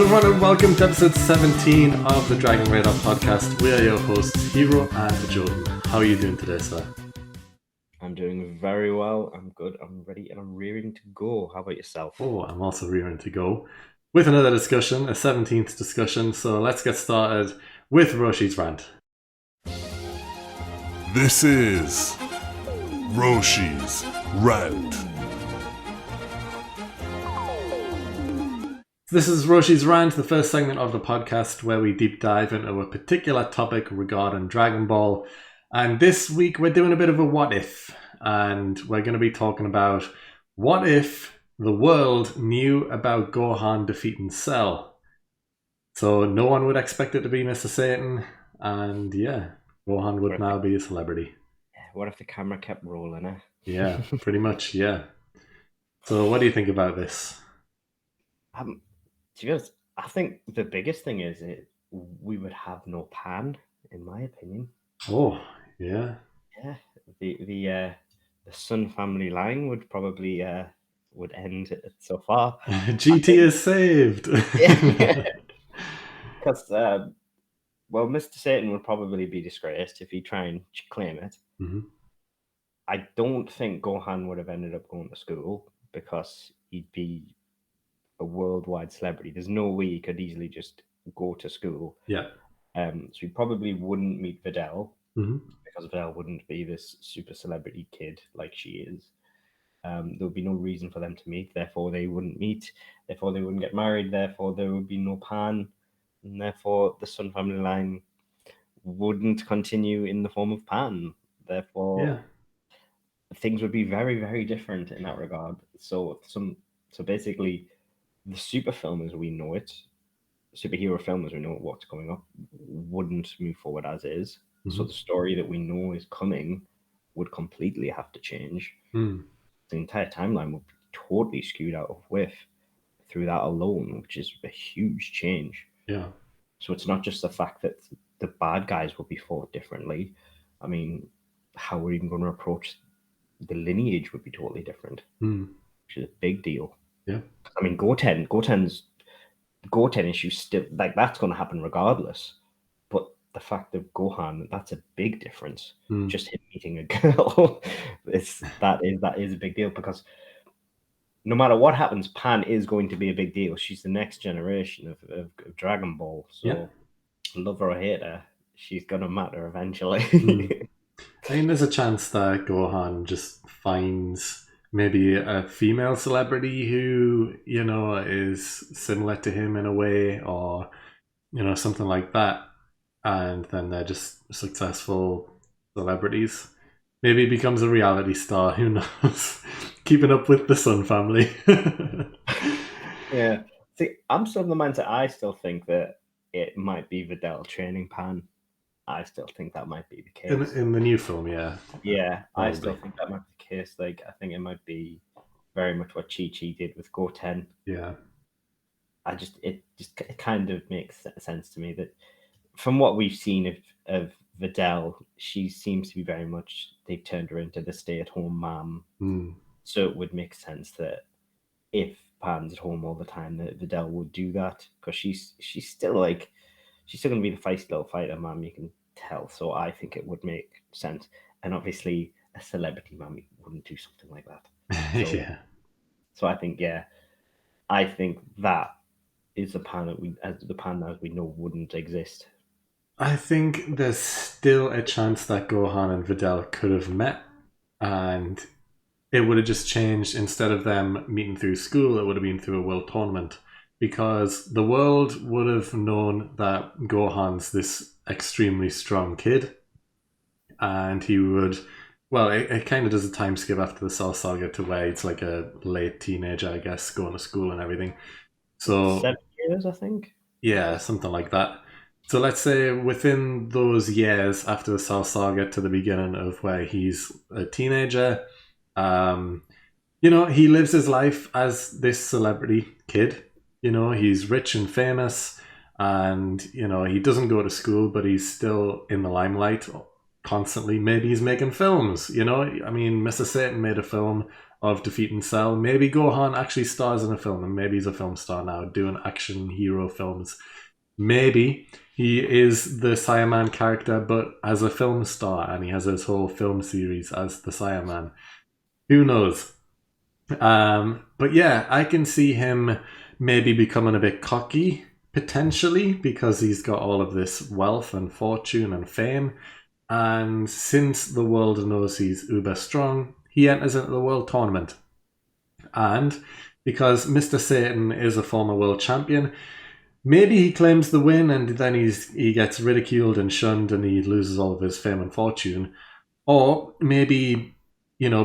Hello everyone and welcome to episode 17 of the Dragon Radar podcast. We are your hosts, Heeroh and Ajoten. How are you doing today, sir? I'm doing very well. I'm good. I'm ready and I'm rearing to go. How about yourself? Oh, I'm also rearing to go with another discussion, a 17th discussion. So let's get started with Roshi's rant. This is Roshi's Rant. This is Roshi's Rant, the first segment of the podcast where we deep dive into a particular topic regarding Dragon Ball. And this week we're doing a bit of a what if. And we're going to be talking about what if the world knew about Gohan defeating Cell. So no one would expect it to be Mr. Satan. And yeah, Gohan would now be a celebrity. What if the camera kept rolling, eh? Yeah, pretty much, yeah. So what do you think about this? To be honest, I think the biggest thing is we would have no Pan, in my opinion. Oh, yeah. Yeah, the Sun family line would probably would end it so far. GT is saved. Because well, Mr. Satan would probably be disgraced if he try and claim it. Mm-hmm. I don't think Gohan would have ended up going to school because he'd be a worldwide celebrity. There's no way he could easily just go to school. Yeah. So he probably wouldn't meet Videl because Videl wouldn't be this super celebrity kid like she is. There would be no reason for them to meet. Therefore, they wouldn't meet. Therefore, they wouldn't get married. Therefore, there would be no Pan. And therefore, the Sun family line wouldn't continue in the form of Pan. Therefore, things would be very, very different in that regard. So basically, the super film as we know it, superhero film as we know what's going up, wouldn't move forward as is. So the story that we know is coming would completely have to change. The entire timeline would be totally skewed out of whiff through that alone, which is a huge change. Yeah. So it's not just the fact that the bad guys will be fought differently. I mean, how we're even going to approach the lineage would be totally different, which is a big deal. Yeah. I mean, Goten's issue still, like, that's going to happen regardless. But the fact of Gohan, that's a big difference. Just him meeting a girl, that is a big deal, because no matter what happens, Pan is going to be a big deal. She's the next generation of Dragon Ball. So love her or hate her, she's going to matter eventually. I mean, there's a chance that Gohan just finds maybe a female celebrity who, you know, is similar to him in a way, or, you know, something like that. And then they're just successful celebrities. Maybe he becomes a reality star, who knows? Keeping up with the Sun family. Yeah. See, I'm still of the mindset, I still think that it might be Videl training Pan. I still think that might be the case. In the new film, yeah. Yeah, probably. I still think that might be the case. Like, I think it might be very much what Chi-Chi did with Goten. Yeah. It kind of makes sense to me that from what we've seen of Videl, she seems to be very much, they've turned her into the stay-at-home mom. So it would make sense that if Pan's at home all the time, that Videl would do that, because she's still going to be the feisty little fighter mom, you can tell. So I think it would make sense. And obviously a celebrity mommy wouldn't do something like that. So, yeah. So I think that is the Pan as we know wouldn't exist. I think there's still a chance that Gohan and Videl could have met, and it would have just changed. Instead of them meeting through school, it would have been through a world tournament, because the world would have known that Gohan's this extremely strong kid, and he would, well, it kind of does a time skip after the Cell Saga to where it's like a late teenager, I guess, going to school and everything. So 7 years, I think. Yeah, something like that. So let's say within those years after the Cell Saga to the beginning of where he's a teenager, you know, he lives his life as this celebrity kid. You know, he's rich and famous, and, you know, he doesn't go to school, but he's still in the limelight constantly. Maybe he's making films, you know? I mean, Mr. Satan made a film of defeating Cell. Maybe Gohan actually stars in a film, and maybe he's a film star now, doing action hero films. Maybe he is the Saiyaman character, but as a film star, and he has his whole film series as the Saiyaman. Who knows? But yeah, I can see him maybe becoming a bit cocky, potentially, because he's got all of this wealth and fortune and fame. And since the world knows he's uber strong, he enters into the world tournament. And because Mr. Satan is a former world champion, maybe he claims the win and then he gets ridiculed and shunned and he loses all of his fame and fortune. Or maybe,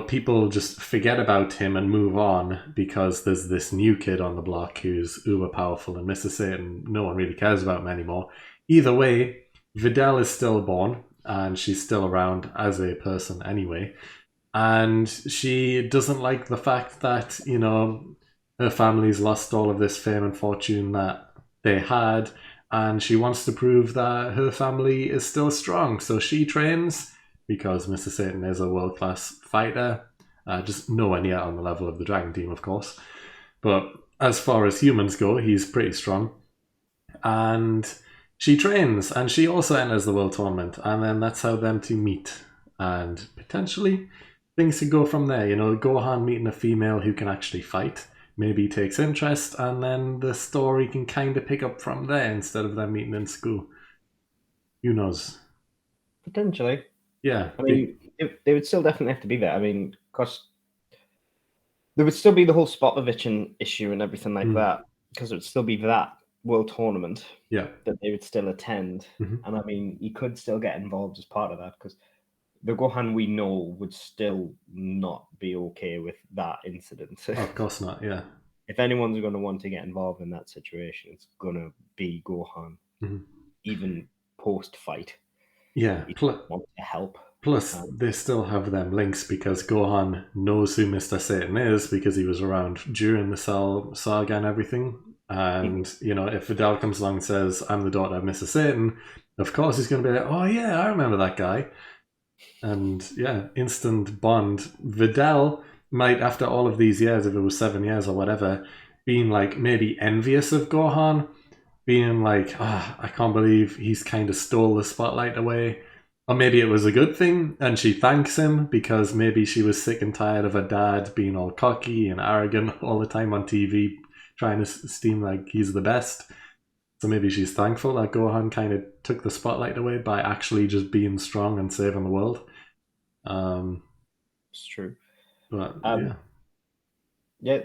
people just forget about him and move on because there's this new kid on the block who's uber powerful and Mr. Satan, no one really cares about him anymore. Either way, Videl is still born and she's still around as a person anyway. And she doesn't like the fact that, her family's lost all of this fame and fortune that they had, and she wants to prove that her family is still strong. So she trains because Mr. Satan is a world-class fighter, just nowhere near on the level of the Dragon Team, of course. But as far as humans go, he's pretty strong. And she trains, and she also enters the World Tournament, and then that's how them two meet. And potentially, things could go from there. Gohan meeting a female who can actually fight. Maybe he takes interest, and then the story can kind of pick up from there instead of them meeting in school. Who knows? Potentially. Yeah. I mean, they would still definitely have to be there. I mean, because there would still be the whole Spopovich issue and everything like that, because it would still be that world tournament that they would still attend. Mm-hmm. And I mean, he could still get involved as part of that, because the Gohan we know would still not be okay with that incident. Oh, of course not, yeah. If anyone's going to want to get involved in that situation, it's going to be Gohan, even post-fight. Yeah, want to help. Plus, they still have them links because Gohan knows who Mr. Satan is because he was around during the Cell saga and everything. And, if Videl comes along and says, I'm the daughter of Mr. Satan, of course he's going to be like, oh yeah, I remember that guy. And yeah, instant bond. Videl might, after all of these years, if it was 7 years or whatever, being like maybe envious of Gohan, being like, I can't believe he's kind of stole the spotlight away. Or maybe it was a good thing and she thanks him because maybe she was sick and tired of her dad being all cocky and arrogant all the time on TV, trying to seem like he's the best. So maybe she's thankful that Gohan kind of took the spotlight away by actually just being strong and saving the world. It's true. But, yeah,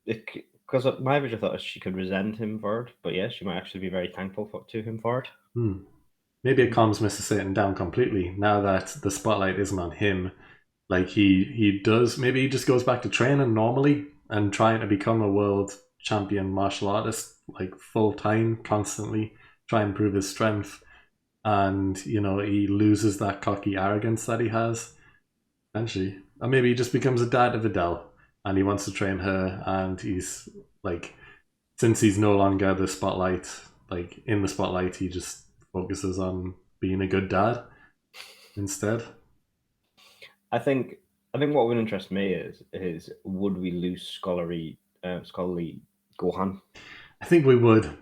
because my original thought is she could resent him for it, but yeah, she might actually be very thankful to him for it. Maybe it calms Mr. Satan down completely now that the spotlight isn't on him. Like he does, maybe he just goes back to training normally and trying to become a world champion martial artist, like full time, constantly try and prove his strength. And, he loses that cocky arrogance that he has, eventually. Or maybe he just becomes a dad to Videl and he wants to train her, and he's like, since he's no longer the spotlight, like in the spotlight, he just focuses on being a good dad instead. I think what would interest me is would we lose scholarly Gohan? I think we would.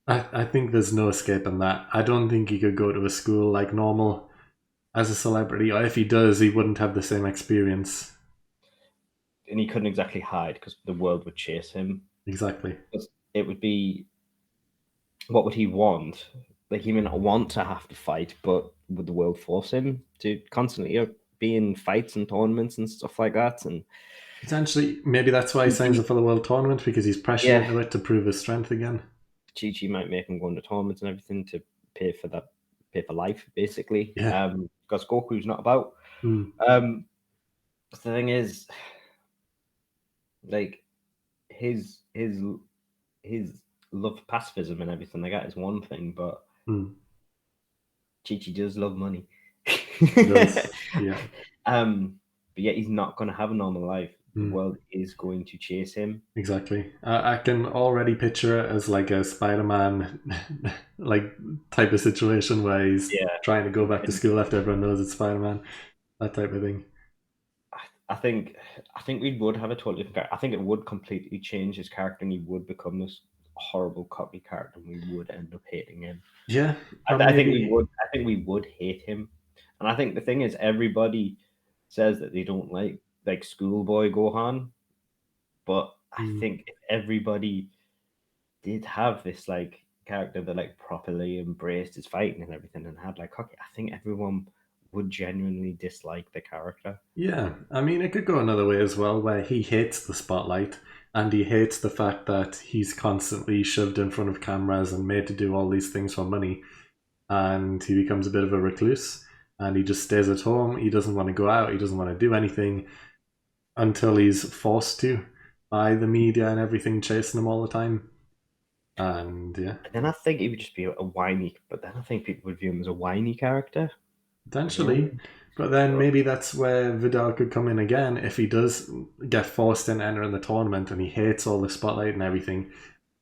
I think there's no escaping that. I don't think he could go to a school like normal as a celebrity, or if he does, he wouldn't have the same experience. And he couldn't exactly hide because the world would chase him. Exactly. It would be, what would he want? Like, he may not want to have to fight, but would the world force him to constantly be in fights and tournaments and stuff like that? And potentially, maybe that's why he signs up for the world tournament, because he's pressured into it to prove his strength again. Chi-Chi might make him go into tournaments and everything to pay for life, basically. Yeah. Because Goku's not about. The thing is, like, his love for pacifism and everything like that is one thing, but Chi-Chi does love money. He does, yeah. But yet he's not going to have a normal life. The world is going to chase him. Exactly. I can already picture it as like a Spider-Man like type of situation where he's trying to go back to school after everyone knows it's Spider-Man. That type of thing. I think we would have a totally different character. I think it would completely change his character, and he would become this horrible cocky character, and we would end up hating him. Yeah, I think we would. I think we would hate him, and I think the thing is, everybody says that they don't like schoolboy Gohan, but I think if everybody did have this like character that like properly embraced his fighting and everything, and had like hockey, I think everyone would genuinely dislike the character. Yeah, I mean, it could go another way as well, where he hates the spotlight and he hates the fact that he's constantly shoved in front of cameras and made to do all these things for money, and he becomes a bit of a recluse and he just stays at home. He doesn't want to go out, he doesn't want to do anything until he's forced to by the media and everything chasing him all the time. And yeah, And then I think he would just be a whiny, but then I think people would view him as a whiny character. potentially. But then maybe that's where Vidal could come in again if he does get forced in entering the tournament and he hates all the spotlight and everything.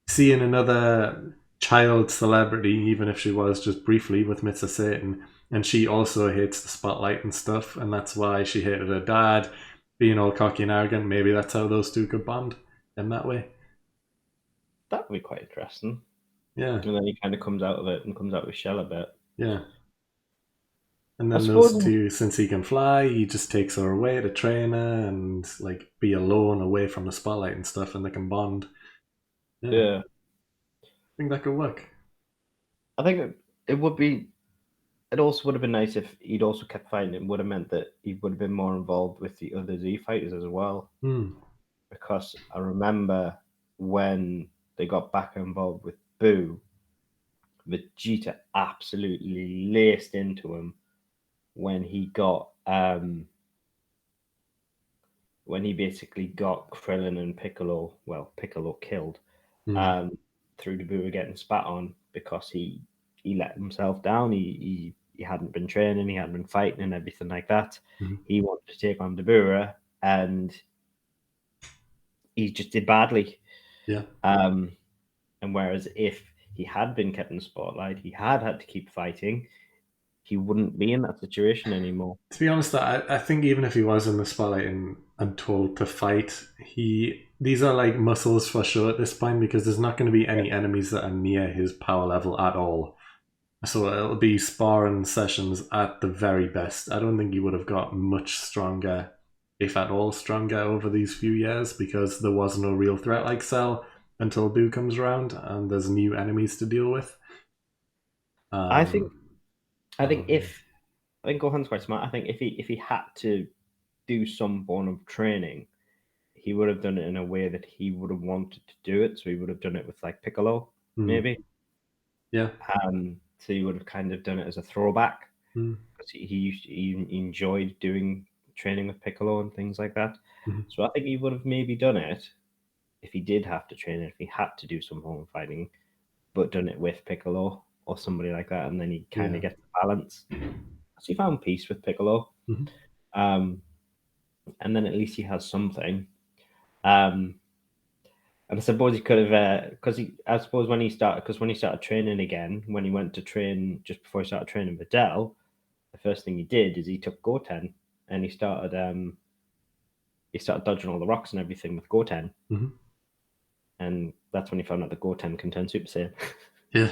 Seeing another child celebrity, even if she was just briefly with Mr. Satan, and she also hates the spotlight and stuff, and that's why she hated her dad, being all cocky and arrogant. Maybe that's how those two could bond in that way. That would be quite interesting. Yeah. And then he kind of comes out of it and comes out with Shell a bit. Yeah. And then those two, since he can fly, he just takes her away to train her and like be alone away from the spotlight and stuff, and they can bond. Yeah. I think that could work. I think it would be. It also would have been nice if he'd also kept fighting. It would have meant that he would have been more involved with the other Z fighters as well. Because I remember when they got back involved with Boo, Vegeta absolutely laced into him when he got when he basically got Krillin and Piccolo. Well, Piccolo killed through the Boo getting spat on because he let himself down. He hadn't been training, he hadn't been fighting and everything like that. He wanted to take on Dabura and he just did badly. Yeah. And whereas if he had been kept in the spotlight, he had to keep fighting, he wouldn't be in that situation anymore. To be honest, I think even if he was in the spotlight and told to fight, these are like muscles for sure at this point, because there's not going to be any enemies that are near his power level at all. So it'll be sparring sessions at the very best. I don't think he would have got much stronger, if at all stronger, over these few years, because there was no real threat like Cell until Boo comes around and there's new enemies to deal with. I think Gohan's quite smart. I think if he had to do some form of training, he would have done it in a way that he would have wanted to do it. So he would have done it with like Piccolo, maybe. Yeah. So he would have kind of done it as a throwback because he enjoyed doing training with Piccolo and things like that. So I think he would have maybe done it if he did have to train it, if he had to do some home fighting, but done it with Piccolo or somebody like that, and then he kind of gets the balance. So he found peace with Piccolo, and then at least he has something. And I suppose he could have, I suppose when he started training again, when he went to train just before he started training Videl, the first thing he did is he took Goten and he started dodging all the rocks and everything with Goten. And that's when he found out that Goten can turn Super Saiyan. Yeah.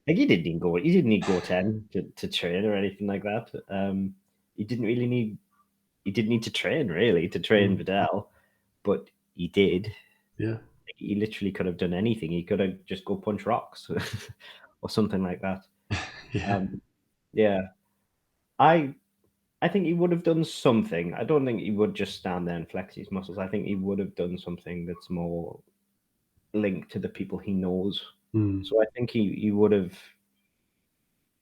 Like he didn't need Goten to train or anything like that. He didn't need to train really to train Videl, but he did. Yeah. He literally could have done anything. He could have just go punch rocks or something like that. I think he would have done something. I don't think he would just stand there and flex his muscles. I think he would have done something that's more linked to the people he knows. So I think he would have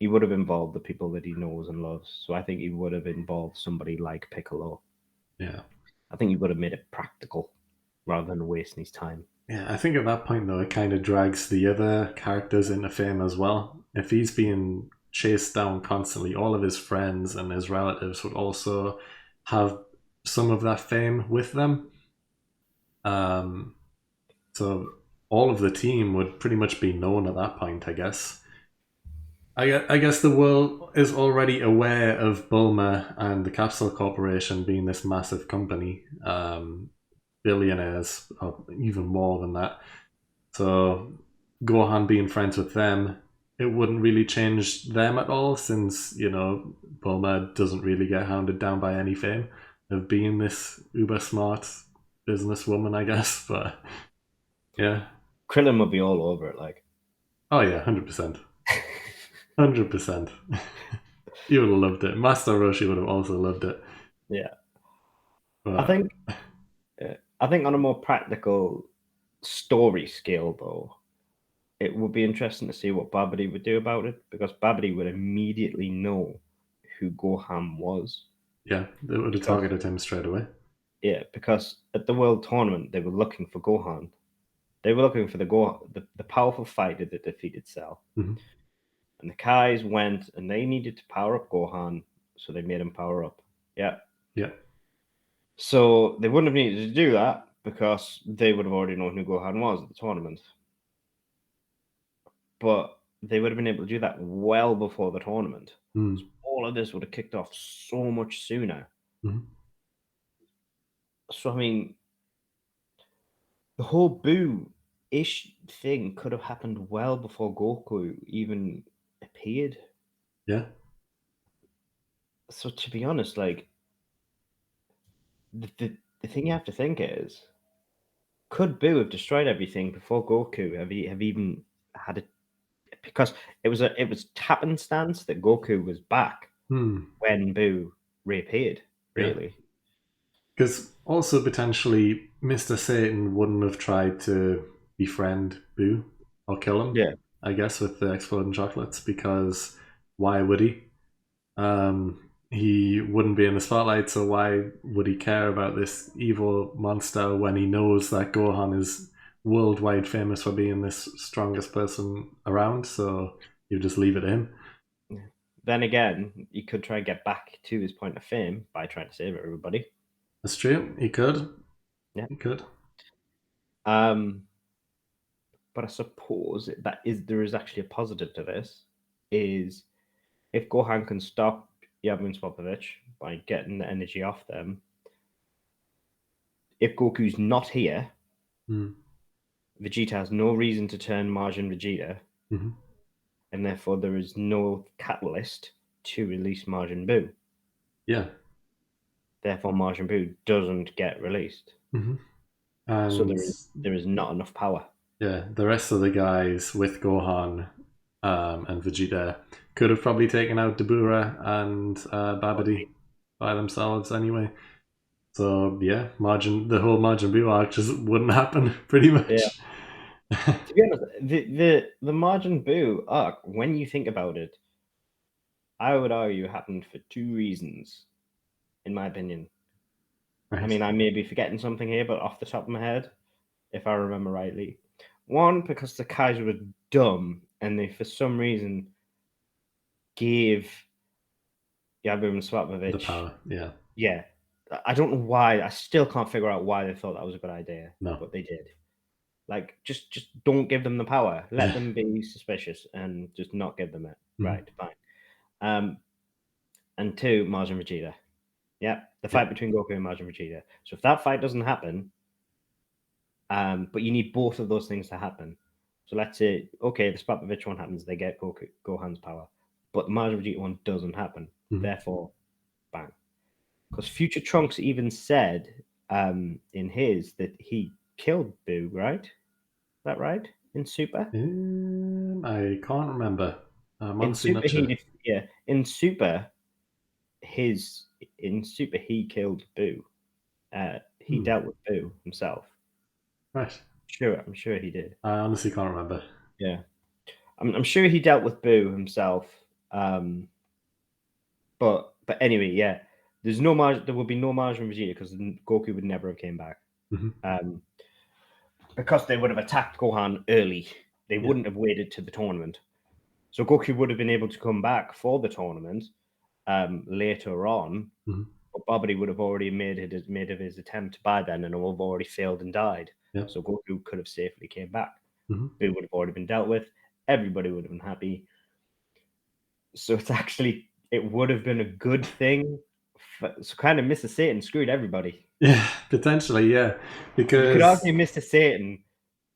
involved the people that he knows and loves. So I think he would have involved somebody like Piccolo. Yeah. I think he would have made it practical rather than wasting his time. Yeah, I think at that point, though, it kind of drags the other characters into fame as well. If he's being chased down constantly, all of his friends and his relatives would also have some of that fame with them. So all of the team would pretty much be known at that point, I guess. I guess the world is already aware of Bulma and the Capsule Corporation being this massive company, billionaires, or even more than that. So Gohan being friends with them, it wouldn't really change them at all, since Bulma doesn't really get hounded down by any fame of being this uber smart businesswoman, I guess. But yeah, Krillin would be all over it, like. oh yeah, 100%, 100%. You would have loved it. Master Roshi would have also loved it. Yeah. But I think on a more practical story scale, though, it would be interesting to see what Babidi would do about it, because Babidi would immediately know who Gohan was. yeah, they would have targeted him straight away. Yeah, because at the World Tournament, they were looking for Gohan. They were looking for the powerful fighter that defeated Cell. Mm-hmm. And the Kais went and they needed to power up Gohan, so they made him power up. Yeah. Yeah. So they wouldn't have needed to do that because they would have already known who Gohan was at the tournament. But they would have been able to do that well before the tournament. Mm. So all of this would have kicked off so much sooner. Mm-hmm. So, I mean, the whole Boo-ish thing could have happened well before Goku even appeared. Yeah. So, to be honest, like, the thing you have to think is, could Boo have destroyed everything before Goku have even had it? Because it was happenstance that Goku was back when Boo reappeared, really. Because also potentially Mr. Satan wouldn't have tried to befriend Boo or kill him. Yeah. I guess with the exploding chocolates, because why would he? He wouldn't be in the spotlight, so why would he care about this evil monster when he knows that Gohan is worldwide famous for being this strongest person around? So you just leave it in. Then again, he could try and get back to his point of fame by trying to save everybody. That's true. He could. Yeah, he could. But I suppose there is actually a positive to this. Is if Gohan can stop Yavin and Popovich by getting the energy off them, if Goku's not here, Vegeta has no reason to turn Majin Vegeta, and therefore there is no catalyst to release Majin Buu. Yeah. Therefore, Majin Buu doesn't get released. And so there is not enough power. Yeah, the rest of the guys with Gohan and Vegeta could have probably taken out Dabura and Babidi by themselves anyway. So yeah, the whole Majin Buu arc just wouldn't happen, pretty much. Yeah. To be honest, the Majin Buu arc, when you think about it, I would argue happened for two reasons, in my opinion. Right. I mean, I may be forgetting something here, but off the top of my head, if I remember rightly, one, because the Kaiser was dumb and they, for some reason, gave Yabum Svatovich the power. Yeah. Yeah. I don't know why. I still can't figure out why they thought that was a good idea. No. But they did. Like, just don't give them the power. Let them be suspicious and just not give them it. Right, fine. And two, Majin Vegeta. Yeah, the fight between Goku and Majin Vegeta. So if that fight doesn't happen, but you need both of those things to happen. So let's say, okay, the Spapovich one happens, they get Gohan's power. But the Majin Vegeta one doesn't happen. Therefore, bang. Because Future Trunks even said in his that he killed Boo, right? Is that right? In Super? I can't remember. I'm honestly Super, not sure. In Super, he killed Boo. He dealt with Boo himself. Right. I'm sure he did. I honestly can't remember. Yeah. I'm sure he dealt with Boo himself. But anyway, yeah. There would be no Majin Vegeta because Goku would never have came back. Because they would have attacked Gohan early. They wouldn't have waited to the tournament. So Goku would have been able to come back for the tournament later on. But Babidi would have already made of his attempt by then and would have already failed and died. Yeah. So Goku could have safely came back. Boo would have already been dealt with. Everybody would have been happy. So it's actually, it would have been a good thing. So kind of Mr. Satan screwed everybody. Yeah, potentially, yeah. Because You could argue Mr. Satan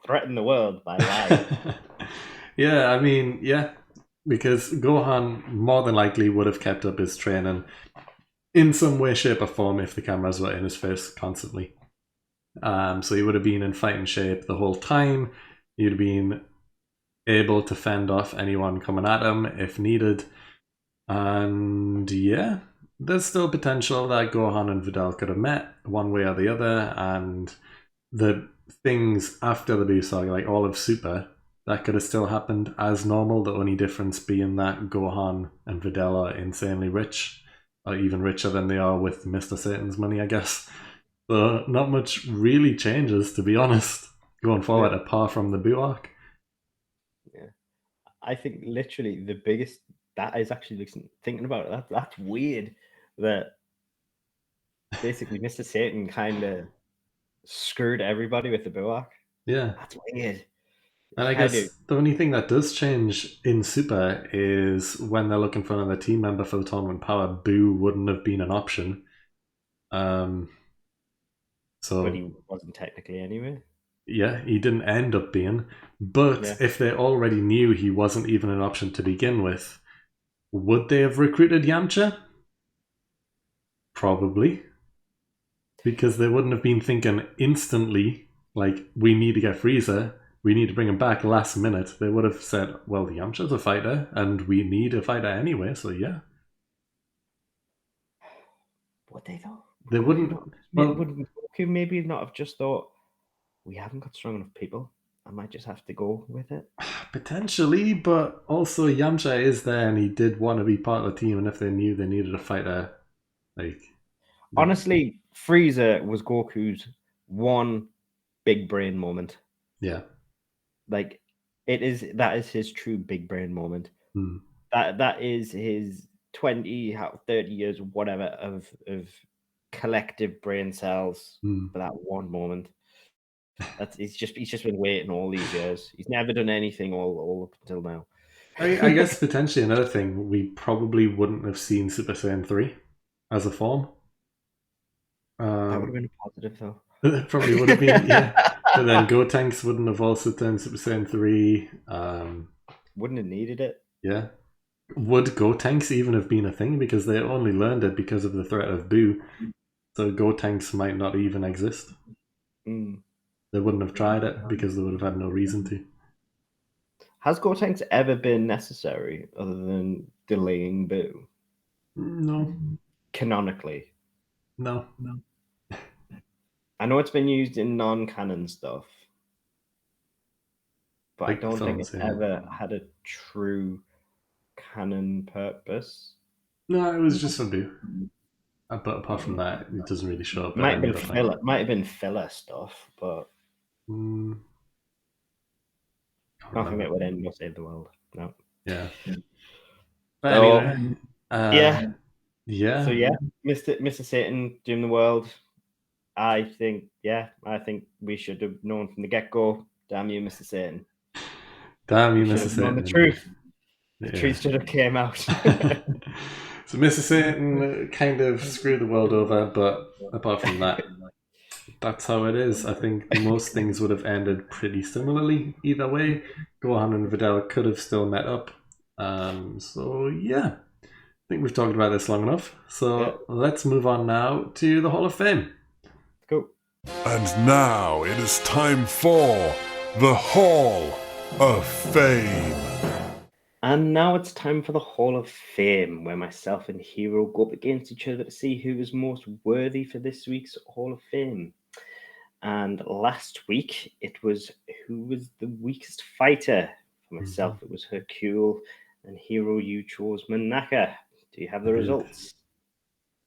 threatened the world by lying. yeah, I mean, yeah, because Gohan more than likely would have kept up his training in some way, shape, or form if the cameras were in his face constantly. So he would have been in fighting shape the whole time. He'd have been able to fend off anyone coming at him if needed. And yeah, there's still potential that Gohan and Videl could have met one way or the other, and the things after the Buu saga, like all of Super, that could have still happened as normal. The only difference being that Gohan and Videl are insanely rich, or even richer than they are with Mr. Satan's money, I guess. So not much really changes, to be honest, going forward, apart from the Buu arc. Yeah, I think literally the biggest, that is actually thinking about it, that's weird that basically Mr. Satan kind of screwed everybody with the Buu arc. Yeah. That's weird. And I guess the only thing that does change in Super is when they're looking for another team member for the tournament power, Buu wouldn't have been an option. But he wasn't technically anyway. Yeah, he didn't end up being. But if they already knew he wasn't even an option to begin with, would they have recruited Yamcha? Probably. Because they wouldn't have been thinking instantly, like, we need to get Frieza, we need to bring him back last minute. They would have said, well, Yamcha's a fighter, and we need a fighter anyway, so yeah. Would they though? They wouldn't. Wouldn't Goku maybe not have just thought, we haven't got strong enough people, I might just have to go with it? Potentially, but also Yamcha is there and he did want to be part of the team, and if they knew they needed a fighter, like... Honestly, Frieza was Goku's one big brain moment. Yeah. Like, that is his true big brain moment. Mm. That is his 20, 30 years, whatever, of collective brain cells for that one moment. He's just been waiting all these years. He's never done anything all up until now. I guess potentially another thing, we probably wouldn't have seen Super Saiyan 3 as a form. That would have been a positive, though. It probably would have been, yeah. But then Gotenks wouldn't have also turned Super Saiyan 3. Wouldn't have needed it. Yeah. Would Gotenks even have been a thing? Because they only learned it because of the threat of Buu. So Gotenks might not even exist. They wouldn't have tried it because they would have had no reason to. Has Gotenks ever been necessary other than delaying Buu? No. Canonically? No. I know it's been used in non-canon stuff, but I don't think it's ever had a true canon purpose. No, it was just for Buu. But apart from that, it doesn't really show up. Might have been filler stuff, but nothing that would end or save the world. No. Yeah. But anyway, yeah. So yeah, Mr. Satan doing the world. I think we should have known from the get-go. Damn you, Mr. Satan. Damn you, Mr. Satan. The truth. The truth should have came out. So Mr. Satan kind of screwed the world over, but apart from that, that's how it is. I think most things would have ended pretty similarly either way. Gohan and Videl could have still met up. So yeah, I think we've talked about this long enough. So let's move on now to the Hall of Fame. Cool. And now it is time for the Hall of Fame. And now it's time for the Hall of Fame, where myself and Heeroh go up against each other to see who is most worthy for this week's Hall of Fame. And last week, it was who was the weakest fighter. For myself, it was Hercule, and Heeroh, you chose Manaka. Do you have the results?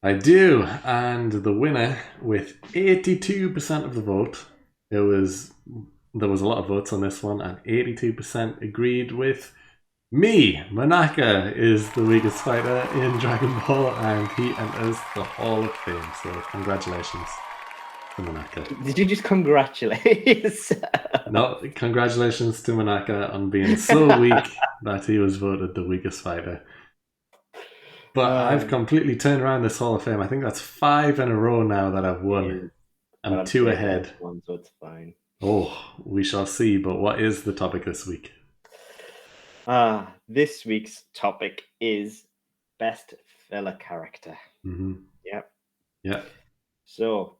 I do, and the winner, with 82% of the vote, there was a lot of votes on this one, and 82% agreed with me. Manaka is the weakest fighter in Dragon Ball, and he enters the Hall of Fame. So congratulations to Manaka. Did you just congratulate? No, congratulations to Manaka on being so weak that he was voted the weakest fighter. But I've completely turned around this Hall of Fame. I think that's 5 in a row now that I've won. I'm 2 ahead. One, so it's fine. Oh, we shall see. But what is the topic this week? This week's topic is best filler character. Mm-hmm. Yep. Yeah. So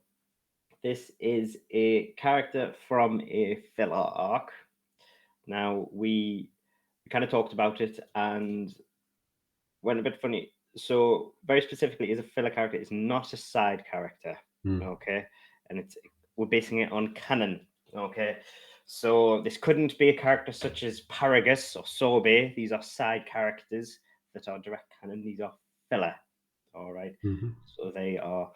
this is a character from a filler arc. Now we kind of talked about it and went a bit funny. So very specifically, is a filler character is not a side character. Okay, and we're basing it on canon. Okay, so this couldn't be a character such as Paragus or Sorbet. These are side characters that are direct canon. These are filler. All right. Mm-hmm. So they are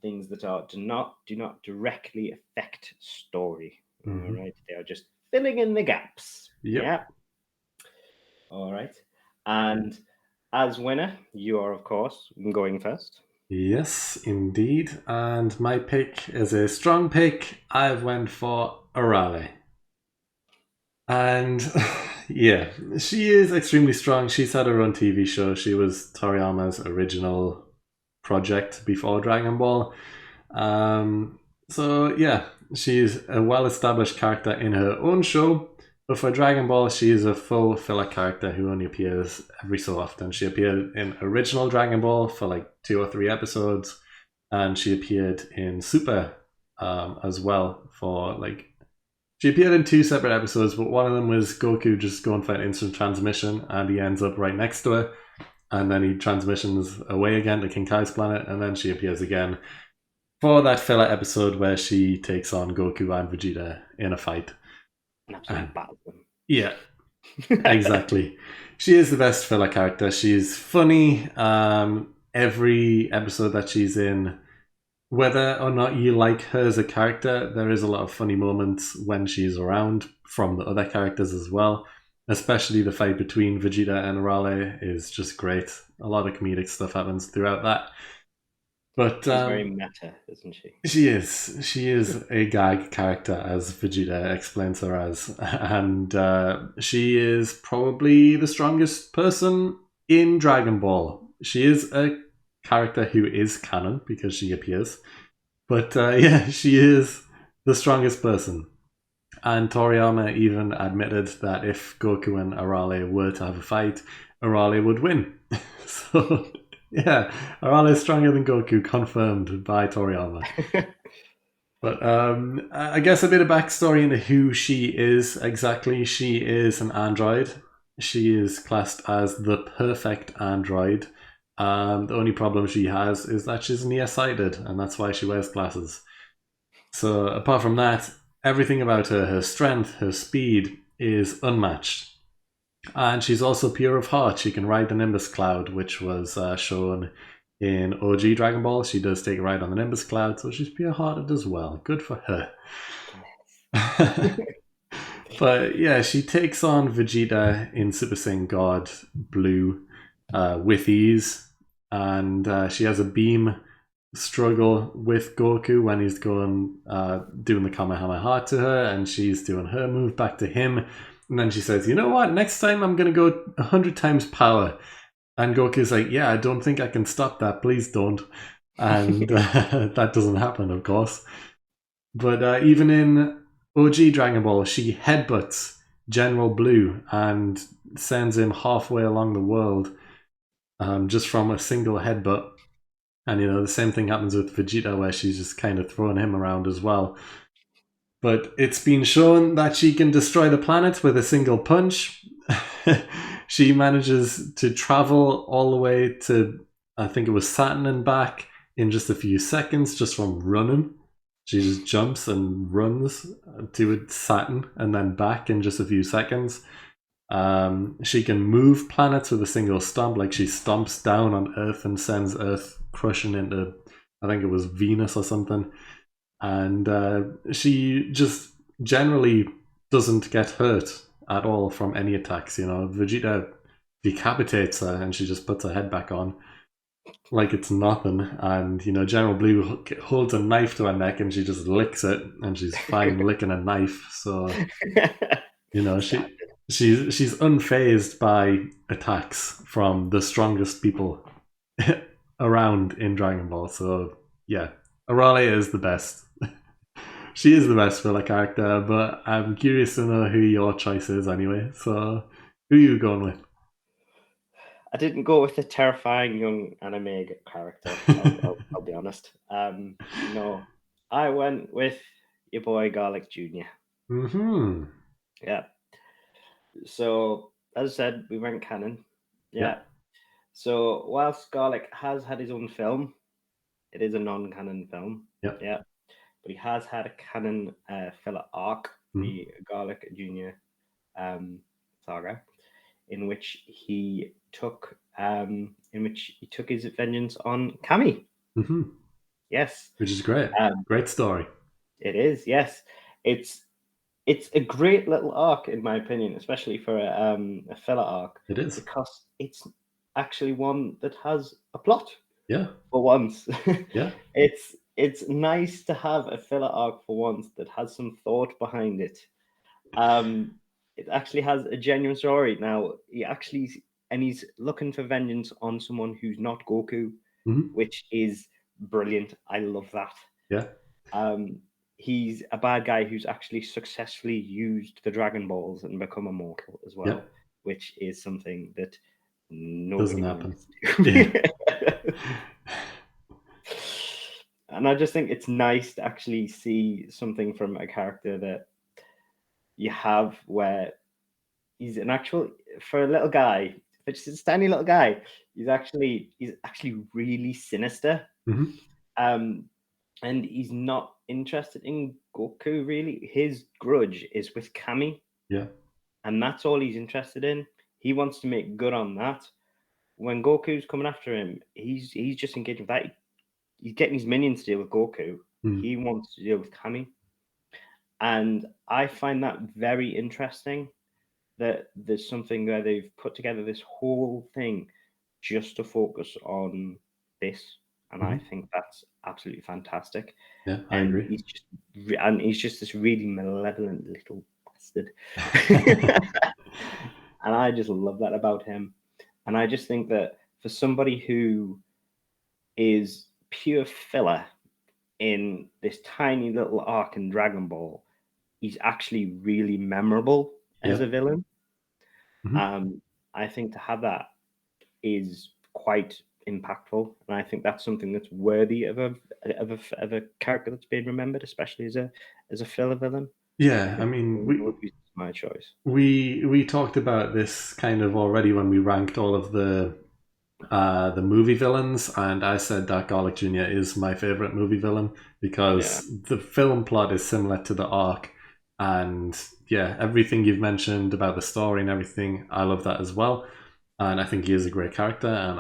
things that do not directly affect story. Mm-hmm. All right. They are just filling in the gaps. Yep. Yeah. All right. And as winner, you are of course going first. Yes, indeed. And my pick is a strong pick. I've went for Arale. And yeah, she is extremely strong. She's had her own TV show. She was Toriyama's original project before Dragon Ball. So yeah, she's a well-established character in her own show. But for Dragon Ball, she is a full filler character who only appears every so often. She appeared in original Dragon Ball for like 2 or 3 episodes, and she appeared in Super as well for like... She appeared in 2 separate episodes, but one of them was Goku just going for an instant transmission, and he ends up right next to her, and then he transitions away again to King Kai's planet, and then she appears again for that filler episode where she takes on Goku and Vegeta in a fight. Yeah, exactly. She is the best filler character. She's funny. Every episode that she's in, whether or not you like her as a character, there is a lot of funny moments when she's around from the other characters as well. Especially the fight between Vegeta and Arale is just great. A lot of comedic stuff happens throughout that. But she's very meta, isn't she? She is. She is a gag character, as Vegeta explains her as. And she is probably the strongest person in Dragon Ball. She is a character who is canon because she appears. But yeah, she is the strongest person. And Toriyama even admitted that if Goku and Arale were to have a fight, Arale would win. So... yeah, Arale is stronger than Goku, confirmed by Toriyama. But I guess a bit of backstory into who she is exactly. She is an android. She is classed as the perfect android. The only problem she has is that she's nearsighted, and that's why she wears glasses. So apart from that, everything about her, her strength, her speed, is unmatched. And she's also pure of heart. She can ride the Nimbus Cloud, which was shown in OG Dragon Ball. She does take a ride on the Nimbus Cloud, so she's pure-hearted as well. Good for her. But yeah, she takes on Vegeta in Super Saiyan God Blue with ease. And she has a beam struggle with Goku when he's going doing the Kamehameha to her, and she's doing her move back to him. And then she says, you know what, next time I'm going to go 100 times power. And Goku's like, yeah, I don't think I can stop that. Please don't. And that doesn't happen, of course. But even in OG Dragon Ball, she headbutts General Blue and sends him halfway along the world just from a single headbutt. And, you know, the same thing happens with Vegeta, where she's just kind of throwing him around as well. But it's been shown that she can destroy the planet with a single punch. She manages to travel all the way to, I think it was Saturn and back in just a few seconds, just from running. She just jumps and runs to Saturn and then back in just a few seconds. She can move planets with a single stomp, like she stomps down on Earth and sends Earth crushing into, I think it was Venus or something. And she just generally doesn't get hurt at all from any attacks. You know, Vegeta decapitates her and she just puts her head back on like it's nothing. And, you know, General Blue holds a knife to her neck and she just licks it, and she's fine licking a knife. So, you know, she's unfazed by attacks from the strongest people around in Dragon Ball. So yeah, Aurelia is the best. She is the best filler character, but I'm curious to know who your choice is anyway. So who are you going with? I didn't go with the terrifying young anime character. I'll be honest. No, I went with your boy Garlic Jr. Mm-hmm. Yeah. So as I said, we went canon. Yeah. Yeah. So whilst Garlic has had his own film, it is a non-canon film. Yep. Yeah. But he has had a canon filler arc, the Garlic Jr. Saga, in which he took his vengeance on Kami. Mm-hmm. Yes. Which is great. Great story. It is, yes. It's a great little arc, in my opinion, especially for a filler arc. It is. Because it's actually one that has a plot. Yeah. For once. Yeah. It's nice to have a filler arc for once that has some thought behind it. It actually has a genuine story. Now, he's looking for vengeance on someone who's not Goku, which is brilliant. I love that. Yeah. He's a bad guy who's actually successfully used the Dragon Balls and become immortal as well, which is something that nobody doesn't happen. Yeah. And I just think it's nice to actually see something from a character that you have where he's for a little guy, it's a tiny little guy. He's actually really sinister. And he's not interested in Goku really. His grudge is with Kami. Yeah. And that's all he's interested in. He wants to make good on that. When Goku's coming after him, he's just engaged with that. He's getting his minions to deal with Goku. He wants to deal with Kami. And I find that very interesting that there's something where they've put together this whole thing just to focus on this. And I think that's absolutely fantastic. Yeah, I agree. He's just this really malevolent little bastard. And I just love that about him. And I just think that for somebody who is pure filler in this tiny little arc in Dragon Ball, he's actually really memorable as a villain. I think to have that is quite impactful, and I think that's something that's worthy of a character that's being remembered, especially as a filler villain. Yeah, I mean, my choice. We talked about this kind of already when we ranked all of the movie villains, and I said that Garlic Jr. is my favorite movie villain because the film plot is similar to the arc, and everything you've mentioned about the story and everything, I love that as well. And I think he is a great character, and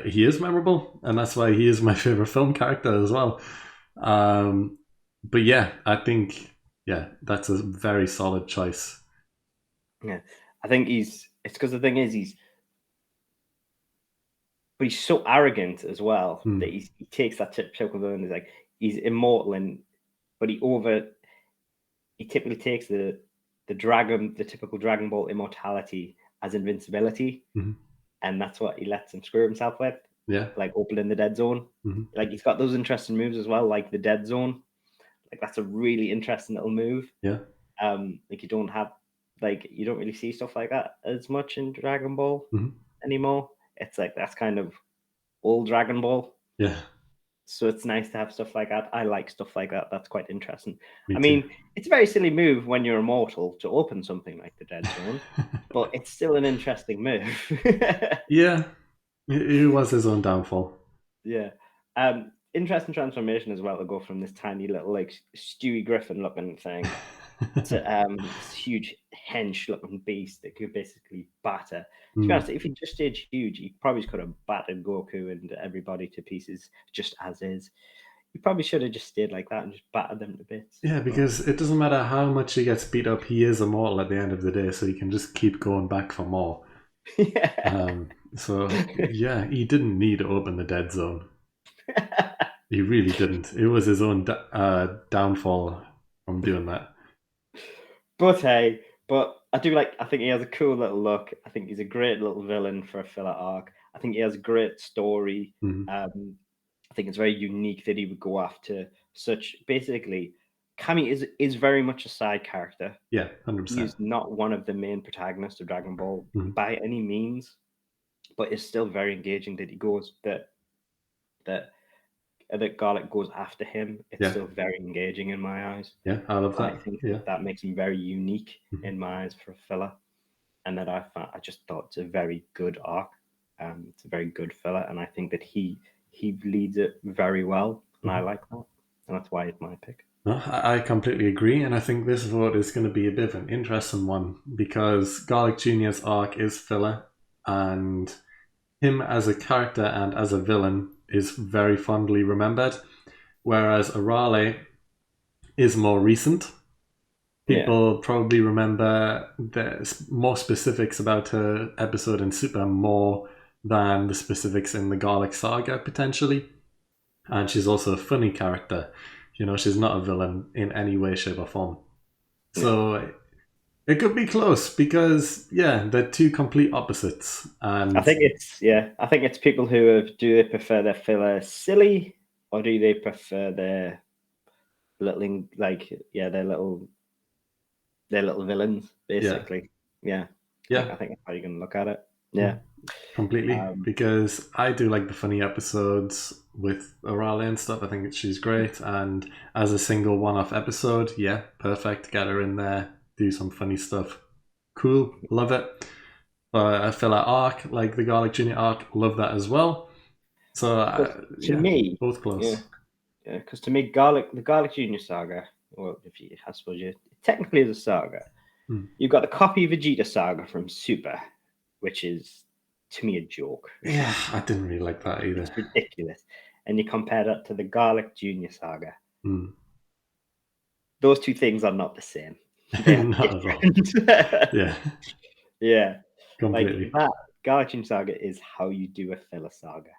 he is memorable, and that's why he is my favorite film character as well. But yeah, I think that's a very solid choice. Yeah, I think it's because the thing is he's so arrogant as well that he takes that typical villain. Is like he's immortal, but he typically takes the typical Dragon Ball immortality as invincibility, and that's what he lets him screw himself with. Yeah, like opening the dead zone. Like he's got those interesting moves as well, like the dead zone. Like that's a really interesting little move. Yeah. Like you don't really see stuff like that as much in Dragon Ball anymore. It's like that's kind of old Dragon Ball. Yeah. So it's nice to have stuff like that. I like stuff like that. That's quite interesting. I mean, it's a very silly move when you're immortal to open something like the dead zone, but it's still an interesting move. Yeah. It was his own downfall. Yeah. Interesting transformation as well to go from this tiny little like Stewie Griffin looking thing to this huge hench looking beast that could basically batter. To be honest, if he just stayed huge, he probably could have battered Goku and everybody to pieces just as is. He probably should have just stayed like that and just battered them to bits. Yeah, because it doesn't matter how much he gets beat up, he is immortal at the end of the day, so he can just keep going back for more. Yeah. So yeah, he didn't need to open the dead zone. He really didn't. It was his own downfall from doing that. But hey, But I think he has a cool little look. I think he's a great little villain for a filler arc. I think he has a great story. Mhm. I think it's very unique that he would go after such. Basically, Kami is very much a side character. Yeah, 100%. He's not one of the main protagonists of Dragon Ball by any means, but it's still very engaging that he goes that Garlic goes after him. It's still very engaging in my eyes. Yeah, I love that. I think Yeah. that makes him very unique in my eyes for a filler, and that I just thought it's a very good arc. It's a very good filler, and I think that he leads it very well, and I like that, and that's why it's my pick. No, I completely agree, and I think this vote is going to be a bit of an interesting one because Garlic Jr.'s arc is filler, and him as a character and as a villain is very fondly remembered, whereas Arale is more recent. People probably remember the more specifics about her episode in Super more than the specifics in the Garlic Saga, potentially. And she's also a funny character. You know, she's not a villain in any way, shape, or form. So it could be close because, they're two complete opposites. And I think it's people who do they prefer their filler silly, or do they prefer their little their little villains, basically. Yeah. I think that's how you're going to look at it. Yeah. Completely. Because I do like the funny episodes with Arale and stuff. I think she's great. And as a single one-off episode, perfect. Get her in there. Do some funny stuff. Cool. Love it. A filler arc, like the Garlic Jr. arc, love that as well. So, to me, both close. Yeah, because to me, the Garlic Jr. saga, well, I suppose it technically is a saga. You've got the copy Vegeta saga from Super, which is, to me, a joke. Yeah, I didn't really like that either. It's ridiculous. And you compare that to the Garlic Jr. saga. Those two things are not the same. Not at all. Yeah. Completely. Like that Garlic Jr. saga is how you do a filler saga.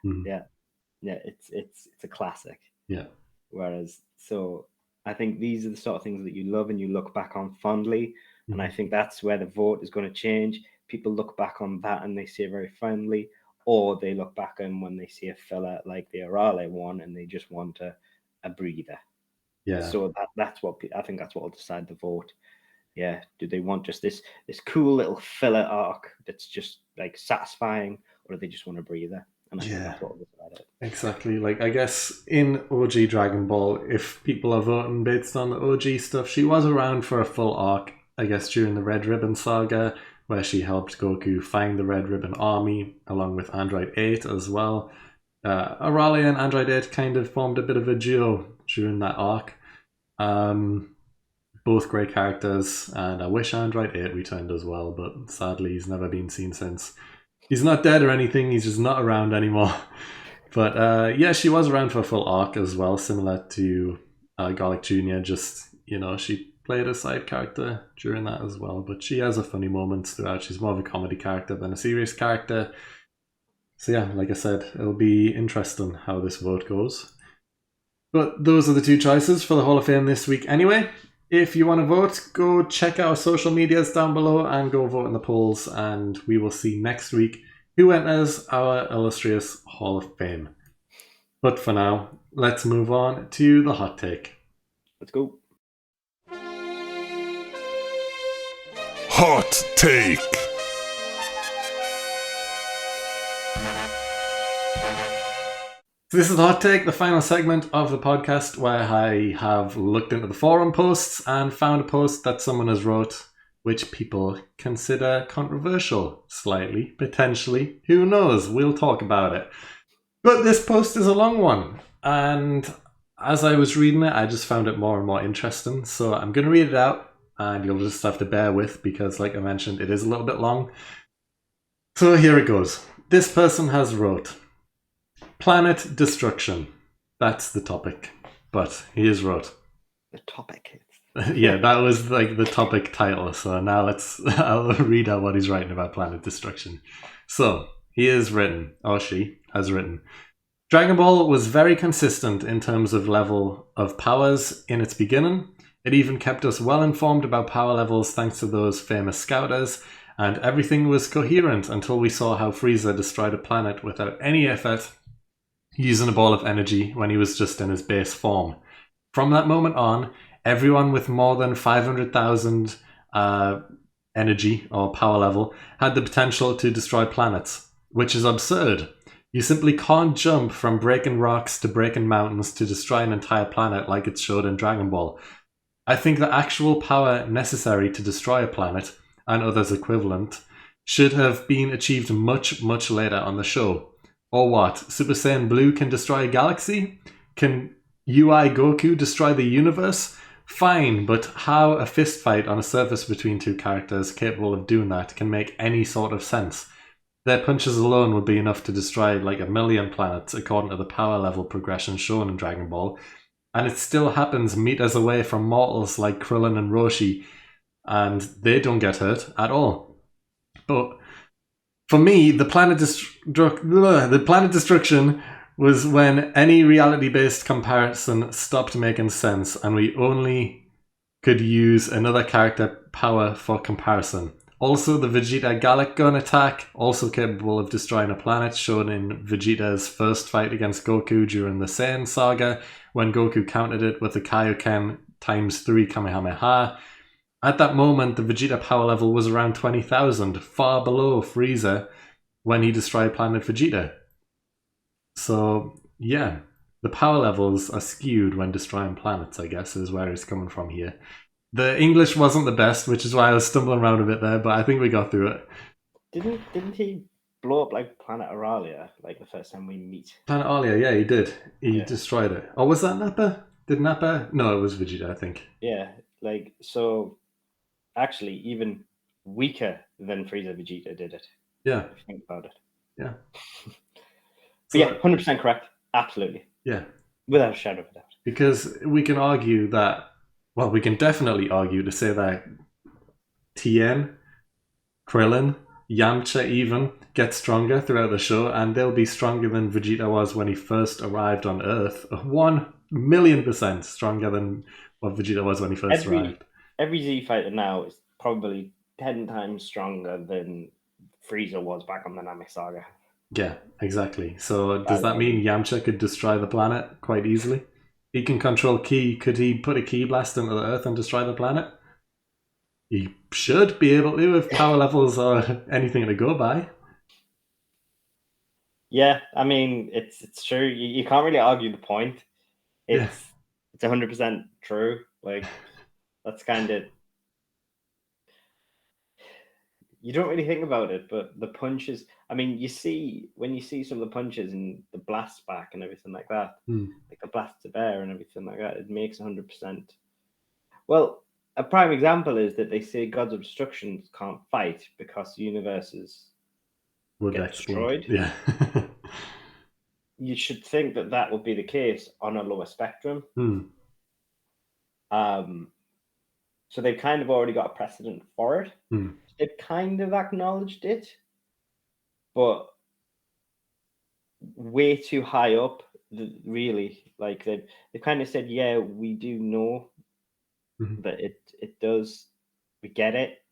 It's a classic. Yeah. Whereas, so I think these are the sort of things that you love and you look back on fondly. And I think that's where the vote is going to change. People look back on that and they see it very fondly, or they look back on when they see a filler like the Arale one and they just want a breather. Yeah. So that's what I think that's what will decide the vote. Yeah. Do they want just this cool little filler arc that's just like satisfying, or do they just want a breather? And I think that's what will decide it. Exactly. Like, I guess in OG Dragon Ball, if people are voting based on the OG stuff, she was around for a full arc, I guess, during the Red Ribbon saga, where she helped Goku find the Red Ribbon Army, along with Android 8 as well. Arale and Android 8 kind of formed a bit of a duo during that arc. Both great characters, and I wish Android 8 returned as well, but sadly he's never been seen since. He's not dead or anything, he's just not around anymore. But she was around for a full arc as well, similar to Garlic Jr., just, she played a side character during that as well, but she has a funny moments throughout. She's more of a comedy character than a serious character. So like I said, it'll be interesting how this vote goes. But those are the two choices for the Hall of Fame this week anyway. If you want to vote, go check our social medias down below and go vote in the polls, and we will see next week who enters our illustrious Hall of Fame. But for now, let's move on to the hot take. Let's go. Hot take. So this is the hot take, the final segment of the podcast where I have looked into the forum posts and found a post that someone has wrote which people consider controversial, slightly, potentially. Who knows? We'll talk about it. But this post is a long one, and as I was reading it, I just found it more and more interesting. So I'm going to read it out, and you'll just have to bear with because, like I mentioned, it is a little bit long. So here it goes. This person has wrote, planet destruction. That's the topic. But he has wrote. The topic. Yeah, that was like the topic title. So now I'll read out what he's writing about planet destruction. So he has written, or she has written, Dragon Ball was very consistent in terms of level of powers in its beginning. It even kept us well informed about power levels thanks to those famous scouters, and everything was coherent until we saw how Frieza destroyed a planet without any effort, using a ball of energy when he was just in his base form. From that moment on, everyone with more than 500,000 energy or power level had the potential to destroy planets, which is absurd. You simply can't jump from breaking rocks to breaking mountains to destroy an entire planet like it's showed in Dragon Ball. I think the actual power necessary to destroy a planet, and others equivalent, should have been achieved much, much later on the show. Or what? Super Saiyan Blue can destroy a galaxy? Can UI Goku destroy the universe? Fine, but how a fistfight on a surface between two characters capable of doing that can make any sort of sense? Their punches alone would be enough to destroy like 1,000,000 planets according to the power level progression shown in Dragon Ball, and it still happens meters away from mortals like Krillin and Roshi, and they don't get hurt at all. But for me, the planet destruction was when any reality-based comparison stopped making sense, and we only could use another character power for comparison. Also, the Vegeta Gallic Gun attack, also capable of destroying a planet, shown in Vegeta's first fight against Goku during the Saiyan saga, when Goku countered it with the Kaioken ×3 Kamehameha. At that moment, the Vegeta power level was around 20,000, far below Frieza when he destroyed Planet Vegeta. So, yeah, the power levels are skewed when destroying planets, I guess, is where it's coming from here. The English wasn't the best, which is why I was stumbling around a bit there, but I think we got through it. Didn't he blow up like Planet Aralia like the first time we meet? Planet Alia, yeah, he did. He destroyed it. Or was that Nappa? Did Nappa? No, it was Vegeta, I think. Yeah, like, so actually even weaker than Frieza Vegeta did it. Yeah. If you think about it. Yeah. But yeah, 100% correct. Absolutely. Yeah. Without a shadow of a doubt. Because we can argue that, well, we can definitely argue to say that Tien, Krillin, Yamcha even get stronger throughout the show, and they'll be stronger than Vegeta was when he first arrived on Earth. 1,000,000% stronger than what Vegeta was when he first arrived. Every Z fighter now is probably 10 times stronger than Frieza was back on the Namek Saga. Yeah, exactly. So does that mean Yamcha could destroy the planet quite easily? He can control ki. Could he put a ki blast into the Earth and destroy the planet? He should be able to if power levels are anything to go by. Yeah, I mean, it's true. You can't really argue the point. It's 100% true. Like, that's kind of... You don't really think about it, but the punches... I mean, when you see some of the punches and the blast back and everything like that, like the blast to bear and everything like that, it makes 100%. Well, a prime example is that they say gods of destruction can't fight because universes would get destroyed. Yeah. You should think that would be the case on a lower spectrum. So they've kind of already got a precedent for it. They've kind of acknowledged it, but way too high up, really. Like, they've kind of said, yeah, we do know that it does, we get it,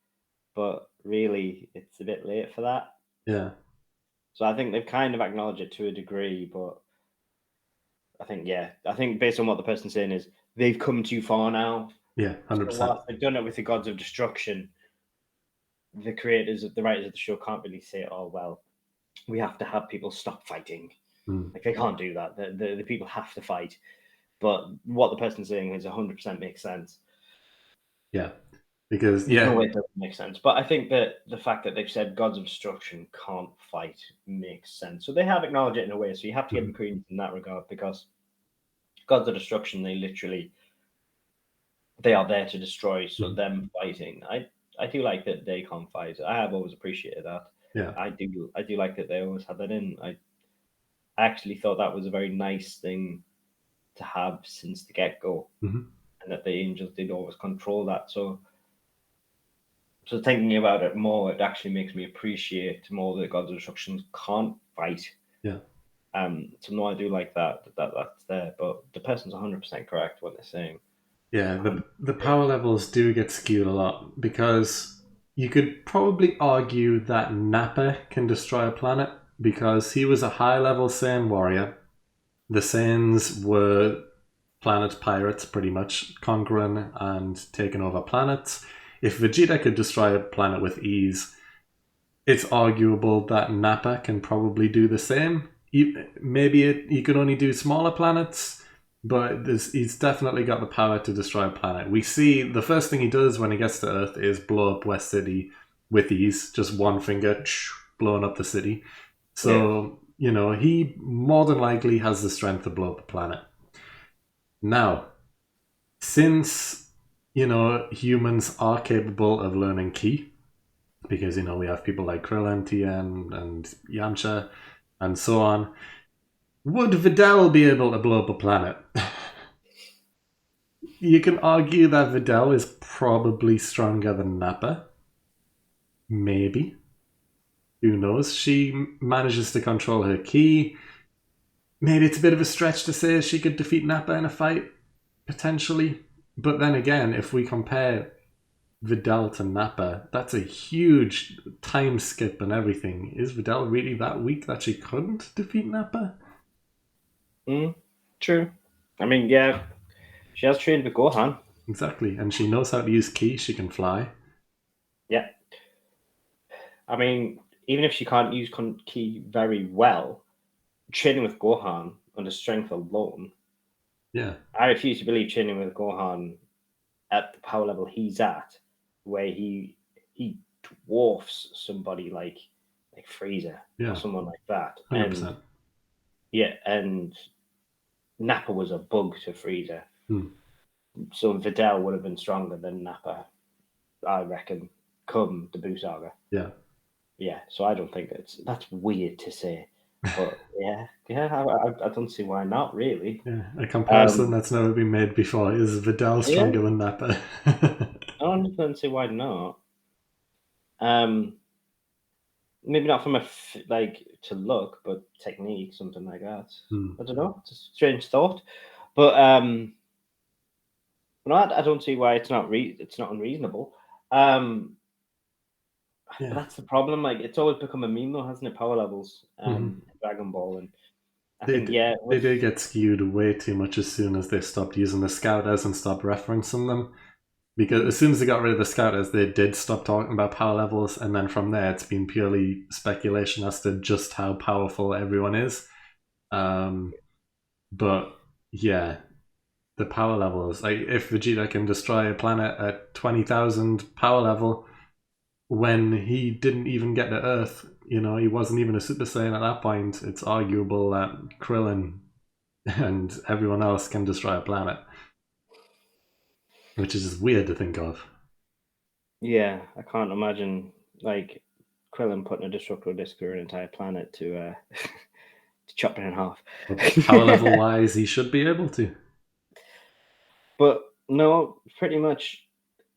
but really it's a bit late for that. Yeah. So I think they've kind of acknowledged it to a degree, but I think based on what the person's saying is they've come too far now. Yeah, 100%. So they've done it with the gods of destruction. The creators, the writers of the show can't really say, oh, well, we have to have people stop fighting. Like, they can't do that. The people have to fight. But what the person's saying is 100% makes sense. Yeah, because no way it doesn't make sense. But I think that the fact that they've said gods of destruction can't fight makes sense. So they have acknowledged it in a way. So you have to give them credence in that regard, because gods of destruction, they are there to destroy. So them fighting, I do like that they can't fight. I have always appreciated that. Yeah, I do like that they always had that in. I actually thought that was a very nice thing to have since the get-go. And that the angels did always control that. So thinking about it more, it actually makes me appreciate more that gods of destruction can't fight. Yeah. So no, I do like that's there. But the person's 100% correct what they're saying. Yeah, the power levels do get skewed a lot because you could probably argue that Nappa can destroy a planet because he was a high level Saiyan warrior. The Saiyans were planet pirates, pretty much, conquering and taking over planets. If Vegeta could destroy a planet with ease, it's arguable that Nappa can probably do the same. Maybe he could only do smaller planets, but he's definitely got the power to destroy a planet. We see the first thing he does when he gets to Earth is blow up West City with ease, just one finger, blowing up the city. So, he more than likely has the strength to blow up a planet. Now, since, humans are capable of learning ki, because, we have people like Krillin, Tien, and Yamcha, and so on, would Videl be able to blow up a planet? You can argue that Videl is probably stronger than Nappa. Maybe. Who knows? She manages to control her ki. Maybe it's a bit of a stretch to say she could defeat Nappa in a fight, potentially. But then again, if we compare Videl to Nappa, that's a huge time skip and everything. Is Videl really that weak that she couldn't defeat Nappa? True. I mean, yeah, she has trained with Gohan. Exactly, and she knows how to use ki. She can fly. Yeah. I mean, even if she can't use ki very well, training with Gohan under strength alone. Yeah. I refuse to believe training with Gohan at the power level he's at, where he dwarfs somebody like Frieza or someone like that. 100%. And Nappa was a bug to Frieza. So Videl would have been stronger than Nappa, I reckon, come the Buu Saga. Yeah, so I don't think that's weird to say. But yeah, I don't see why not, really. Yeah, a comparison that's never been made before. Is Videl stronger than Nappa? I don't see why not. Maybe not from to look, but technique, something like that. I don't know. It's a strange thought, but no, I don't see why it's not unreasonable. But that's the problem. Like, it's always become a meme, though, hasn't it? Power levels, Dragon Ball, and they did get skewed way too much as soon as they stopped using the scouters and stopped referencing them. Because as soon as they got rid of the scouters, they did stop talking about power levels, and then from there, it's been purely speculation as to just how powerful everyone is. But yeah, the power levels. Like, if Vegeta can destroy a planet at 20,000 power level, when he didn't even get to Earth, he wasn't even a Super Saiyan at that point, it's arguable that Krillin and everyone else can destroy a planet. Which is just weird to think of. Yeah, I can't imagine, Krillin putting a destructive disc through an entire planet to chop it in half. Power level wise, he should be able to. But no, pretty much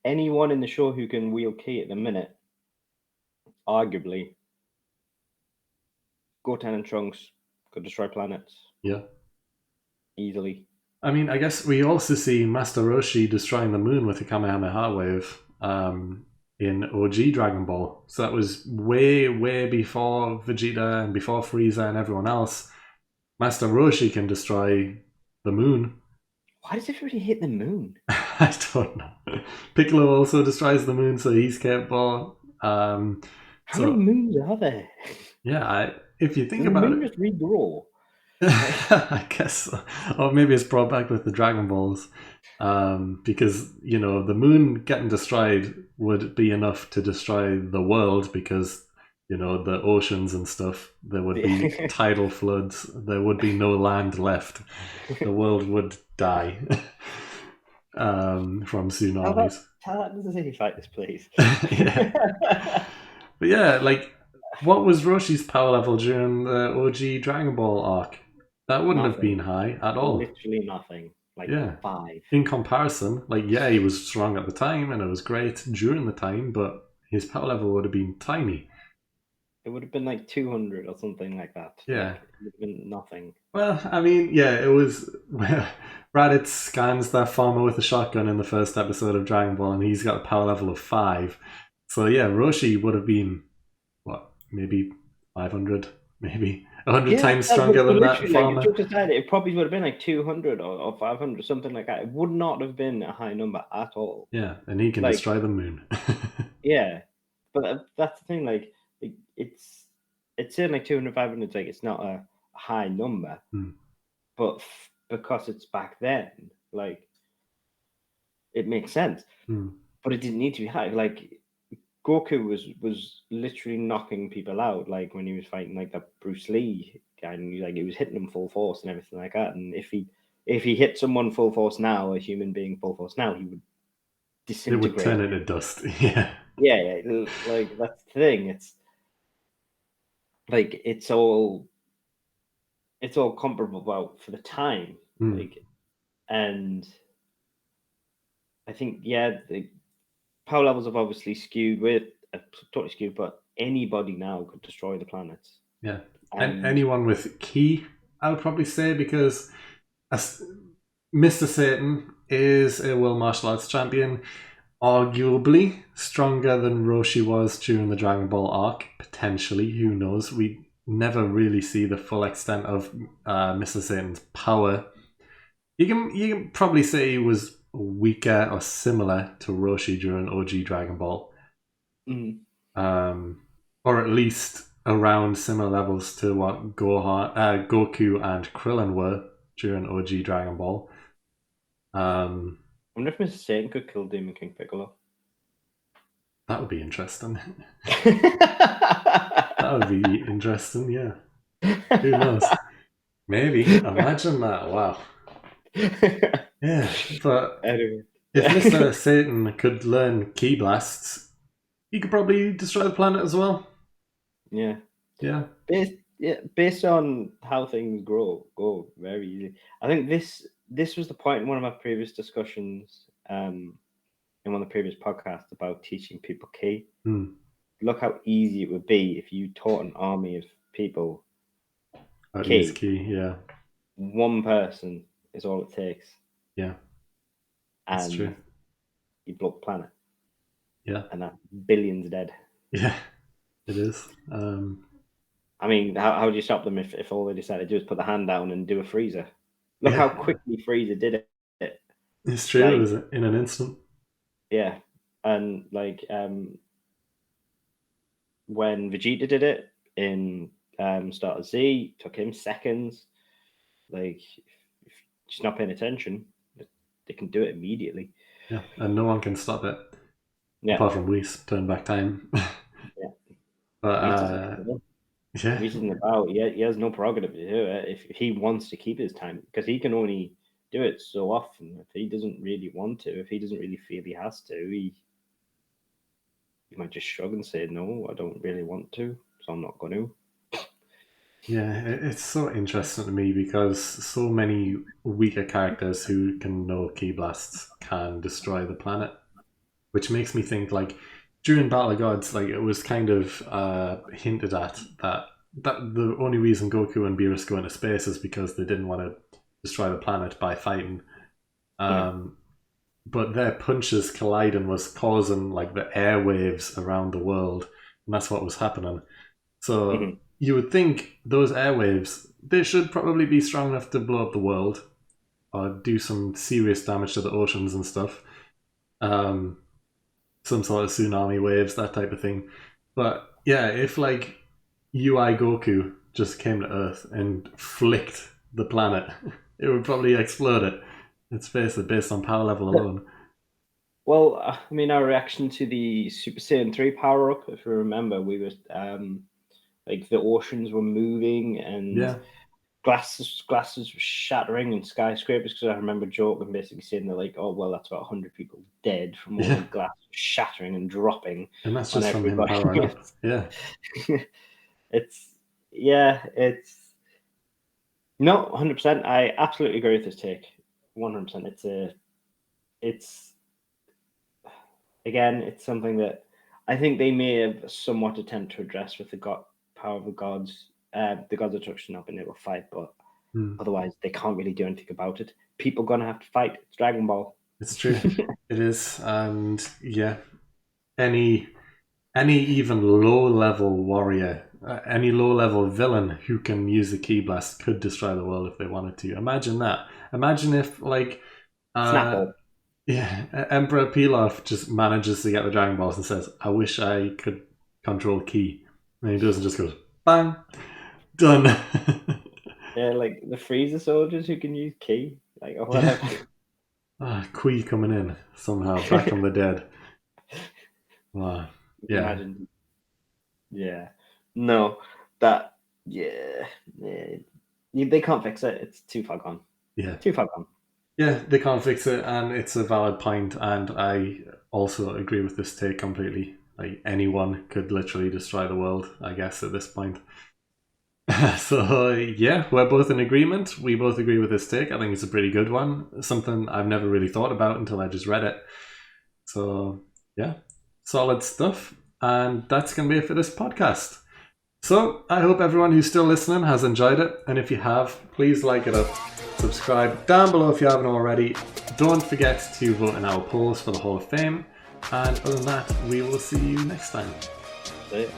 anyone in the show who can wield ki at the minute, arguably, Goten and Trunks could destroy planets. Yeah. Easily. I mean, I guess we also see Master Roshi destroying the moon with a Kamehameha wave in OG Dragon Ball. So that was way, way before Vegeta and before Frieza and everyone else. Master Roshi can destroy the moon. Why does everybody hate the moon? I don't know. Piccolo also destroys the moon, so he's capable. How many moons are there? Yeah, if you think about it... The moon just regrow. I guess so. Or maybe it's brought back with the Dragon Balls. Because, the moon getting destroyed would be enough to destroy the world because, the oceans and stuff, there would be tidal floods. There would be no land left. The world would die from tsunamis. How does he fight this, please? Yeah. But yeah, what was Roshi's power level during the OG Dragon Ball arc? That wouldn't have been high at all. Literally nothing. 5. In comparison, he was strong at the time and it was great during the time, but his power level would have been tiny. It would have been like 200 or something like that. Yeah. Like, it would have been nothing. Well, I mean, yeah, it was. Raditz scans that farmer with a shotgun in the first episode of Dragon Ball, and he's got a power level of 5. So yeah, Roshi would have been what, maybe 500, maybe 100 times stronger than that farmer. Like, it probably would have been like 200 or 500, something like that. It would not have been a high number at all. Yeah, and he can Like, destroy the moon. Yeah, but that's the thing. Like, it's saying like 200, 500. Like, it's not a high number, but because it's back then, like, it makes sense. But it didn't need to be high. Like, Goku was literally knocking people out. Like when he was fighting like that Bruce Lee guy, and he was hitting them full force and everything like that. And if he hit someone full force now, a human being full force now, he would disintegrate. It would turn into dust. Yeah. Yeah, like that's the thing. It's like it's all comparable about for the time. Like, and I think the power levels have obviously skewed totally skewed, but anybody now could destroy the planet. Yeah, and anyone with ki, I would probably say, because Mr. Satan is a world martial arts champion, arguably stronger than Roshi was during the Dragon Ball arc, potentially, who knows. We never really see the full extent of Mr. Satan's power. You can probably say he was weaker or similar to Roshi during OG Dragon Ball. Or at least around similar levels to what Goku and Krillin were during OG Dragon Ball. I wonder if Mr. Satan could kill Demon King Piccolo. That would be interesting. That would be interesting, yeah. Who knows? Maybe. Imagine that. Wow. Yeah, but anyway. If Mr. Satan could learn ki blasts, he could probably destroy the planet as well. Yeah. Yeah. Based on how things go very easy. I think this was the point in one of my previous discussions, in one of the previous podcasts about teaching people ki. Look how easy it would be if you taught an army of people ki. Yeah. One person is all it takes. Yeah. And that's true. You blow up the planet. Yeah. And that billions dead. Yeah, it is. I mean, how do you stop them if all they decide to do is put the hand down and do a freezer? Look how quickly Freezer did it. It's true, it was in an instant. Yeah. And like when Vegeta did it in Start of Z, took him seconds. Like, if you're not paying attention, they can do it immediately. Yeah, and no one can stop it. Yeah. Apart from Whis, turn back time. Yeah. But Whis isn't about. He has no prerogative to do it if he wants to keep his time, because he can only do it so often. If he doesn't really want to, if he doesn't really feel he has to, he might just shrug and say, "No, I don't really want to, so I'm not going to." Yeah, it's so interesting to me because so many weaker characters who can know ki blasts can destroy the planet, which makes me think, like, during Battle of Gods, like, it was kind of hinted at that the only reason Goku and Beerus go into space is because they didn't want to destroy the planet by fighting. But their punches colliding was causing, like, the airwaves around the world, and that's what was happening. So you would think those airwaves, they should probably be strong enough to blow up the world or do some serious damage to the oceans and stuff. Some sort of tsunami waves, that type of thing. But yeah, if like UI Goku just came to Earth and flicked the planet, it would probably explode it. It's based on power level alone. Well, I mean, our reaction to the Super Saiyan 3 power up, if you remember, we were like the oceans were moving and glasses were shattering and skyscrapers. Because I remember joking, basically saying they're like, "Oh well, that's about 100 people dead from all the glass shattering and dropping." And that's just from him powering up. Yeah, it's no 100%. I absolutely agree with this take. 100%. It's again, it's something that I think they may have somewhat attempted to address with the power of the gods are destruction not being able to fight, but otherwise they can't really do anything about it. People are gonna have to fight. It's Dragon Ball. It's true. It is. And yeah, any even low-level warrior, any low-level villain who can use a ki blast could destroy the world if they wanted to. Imagine that. Imagine if, like, Snapple. Emperor Pilaf just manages to get the Dragon Balls and says, I wish I could control ki. And he does and just goes, bang, done. Yeah, like the Frieza soldiers who can use ki, like or whatever. Kui coming in somehow, back from the dead. Wow. Yeah. Imagine. Yeah. No, that. Yeah. They can't fix it. It's too far gone. Yeah. Too far gone. Yeah, they can't fix it, and it's a valid point, and I also agree with this take completely. Like, anyone could literally destroy the world, I guess, at this point. So, yeah, we're both in agreement. We both agree with this take. I think it's a pretty good one. Something I've never really thought about until I just read it. So, yeah, solid stuff. And that's going to be it for this podcast. So, I hope everyone who's still listening has enjoyed it. And if you have, please like it up. Subscribe down below if you haven't already. Don't forget to vote in our polls for the Hall of Fame. And other than that, we will see you next time. See ya.